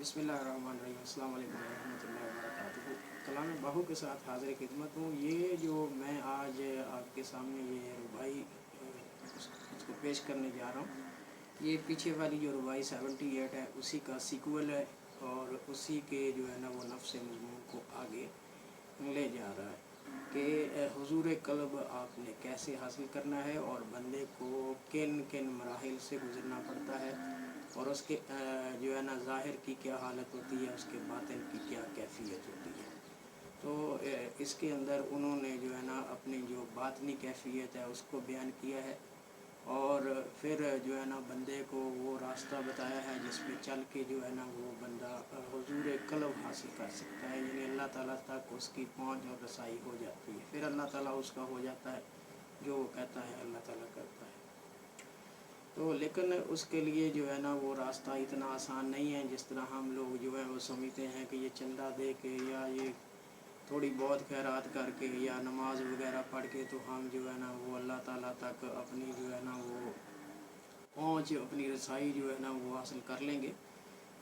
बिस्मिल्लाहिर्रहमानिर्रहीम, अस्सलाम वालेकुम रहमतुल्लाहि व बरकातुहू। कलाम बाहू के साथ हाज़िर खिदमत हूँ। ये जो मैं आज आपके सामने ये रुबाई उसको पेश करने जा रहा हूँ, ये पीछे वाली जो रुबाई 78 है उसी का सीक्वल है और उसी के जो है ना वो नफ्स मज़मून को आगे ले जा रहा है कि हुजूर क़ल्ब आपने कैसे हासिल करना है और बंदे को किन किन मराहिल से गुज़रना पड़ता है और उसके जो है ना ज़ाहिर की क्या हालत होती है, उसके बातिन की क्या कैफियत होती है। तो इसके अंदर उन्होंने जो है ना अपनी जो बातनी कैफियत है उसको बयान किया है और फिर जो है ना बंदे को वो रास्ता बताया है जिस पे चल के जो है ना वो बंदा हुजूर क़ल्ब हासिल कर सकता है, यानी अल्लाह ताला तक उसकी पहुंच और रसाई हो जाती है। फिर अल्लाह ताला उसका हो जाता है, जो वो कहता है अल्लाह ताला करता है। तो लेकिन उसके लिए जो है ना वो रास्ता इतना आसान नहीं है जिस तरह हम लोग जो है वो समझते हैं कि ये चंदा दे के या ये थोड़ी बहुत खैरात करके या नमाज वगैरह पढ़ के तो हम जो है ना वो अल्लाह ताला तक अपनी जो है ना वो पहुँच, अपनी रसाई जो है ना वो हासिल कर लेंगे।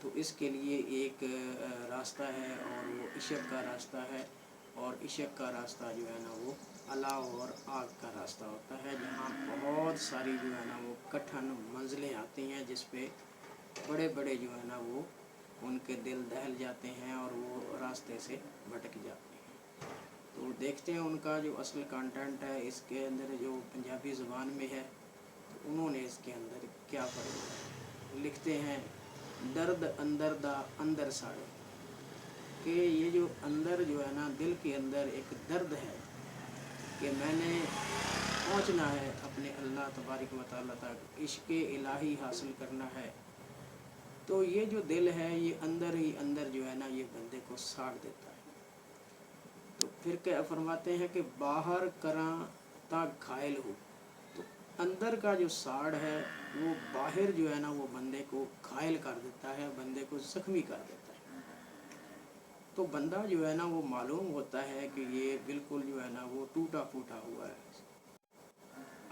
तो इसके लिए एक रास्ता है और वो इश्क का रास्ता है और इश्क का रास्ता जो है ना वो अलाव और आग का रास्ता होता है, जहाँ बहुत सारी जो है ना वो कठिन मंजिलें आती हैं जिस पे बड़े बड़े जो है ना वो उनके दिल दहल जाते हैं और वो रास्ते से भटक जाते हैं। तो देखते हैं उनका जो असल कंटेंट है इसके अंदर जो पंजाबी ज़ुबान में है, तो उन्होंने इसके अंदर क्या पढ़ा लिखते हैं। दर्द अंदर दा अंदर साड़े कि ये जो अंदर जो है ना दिल के अंदर एक दर्द है कि मैंने पहुंचना है अपने अल्लाह तबारक व तआला तक, इश्क़ इलाही हासिल करना है। तो ये जो दिल है ये अंदर ही अंदर जो है ना ये बंदे को साड़ देता है। तो फिर क्या फरमाते हैं कि बाहर करा ता घायल हो, तो अंदर का जो साड़ है वो बाहर जो है ना वो बंदे को घायल कर देता है, बंदे को ज़ख्मी कर देता है। तो बंदा जो है ना वो मालूम होता है कि ये बिल्कुल जो है ना वो टूटा फूटा हुआ है।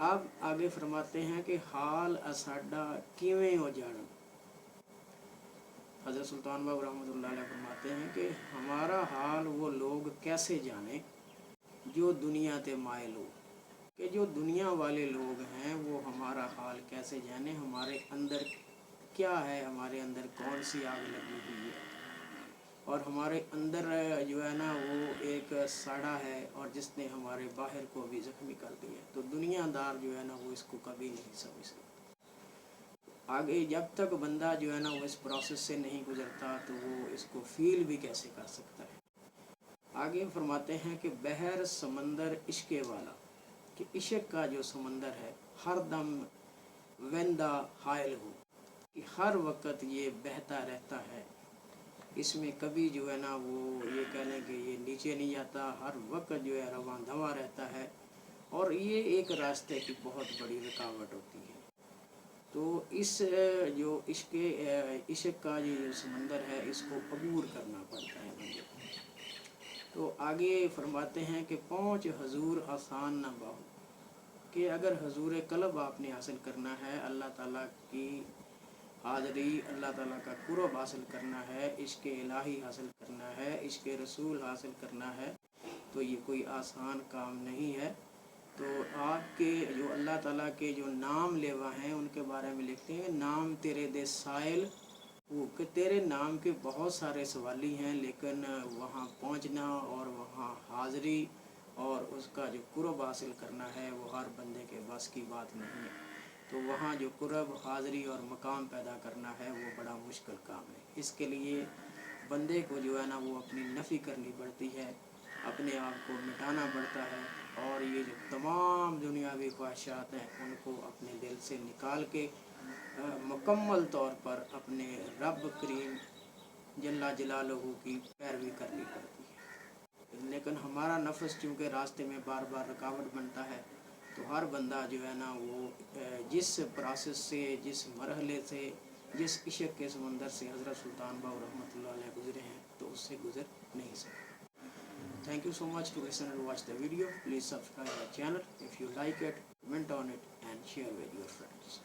अब आगे फरमाते हैं कि हाल असाडा किवें हो जाना। हज़रत सुल्तान बाबू रहमतुल्लाह अलैह फरमाते हैं कि हमारा हाल वो लोग कैसे जाने जो दुनिया ते मायल हो, कि जो दुनिया वाले लोग हैं वो हमारा हाल कैसे जाने, हमारे अंदर क्या है, हमारे अंदर कौन सी आग लगी हुई है और हमारे अंदर जो है ना वो एक साड़ा है और जिसने हमारे बाहर को भी ज़ख्मी कर दिया। तो दुनियादार जो है ना वो इसको कभी नहीं समझ सकता। आगे जब तक बंदा जो है ना वो इस प्रोसेस से नहीं गुज़रता तो वो इसको फील भी कैसे कर सकता है। आगे फरमाते हैं कि बहर समंदर इश्क़ वाला, कि इश्क का जो समंदर है हर दम वेंदा हायल हो, कि हर वक्त ये बहता रहता है, इसमें कभी जो है ना वो ये कह लें कि ये नीचे नहीं जाता, हर वक्त जो है रवां धवा रहता है और ये एक रास्ते की बहुत बड़ी रुकावट होती है। तो इस जो इश्क का जो समंदर है इसको अबूर करना पड़ता है बंदे को। तो आगे फरमाते हैं कि पहुँच हजूर आसान न बाहू, कि अगर हुजूर क़ल्ब आपने हासिल करना है, अल्लाह ताला की हाज़री, अल्लाह ताला का कुर्ब हासिल करना है, इश्क़ इलाही हासिल करना है, इश्क़ रसूल हासिल करना है, तो ये कोई आसान काम नहीं है। तो आपके जो अल्लाह ताला के जो नाम लेवा हैं उनके बारे में लिखते हैं, नाम तेरे दे साइल वो, कि तेरे नाम के बहुत सारे सवाली हैं लेकिन वहाँ पहुँचना और वहाँ हाज़री और उसका जो कुर्ब हासिल करना है वो हर बंदे के बस की बात नहीं है। तो वहाँ जो कुर्ब, हाज़री और मकाम पैदा करना है वो बड़ा मुश्किल काम है। इसके लिए बंदे को जो है ना वो अपनी नफ़ी करनी पड़ती है, अपने आप को मिटाना पड़ता है और ये जो तमाम दुनियावी ख्वाहिशात हैं उनको अपने दिल से निकाल के मुकम्मल तौर पर अपने रब करीम जल्ला जलालहू की पैरवी करनी पड़ती है। लेकिन हमारा नफ्स चूँकि रास्ते में बार बार रुकावट बनता है, तो हर बंदा जो है ना वो जिस प्रोसेस से, जिस मरहले से, जिस इश्क के समंदर से हज़रत सुल्तान बाहू रहमतुल्लाह अलैह गुज़रे हैं तो उससे गुज़र नहीं सकते। Thank you so much to listen and watch the video. Please subscribe our channel if you like it, comment on it and share with your friends.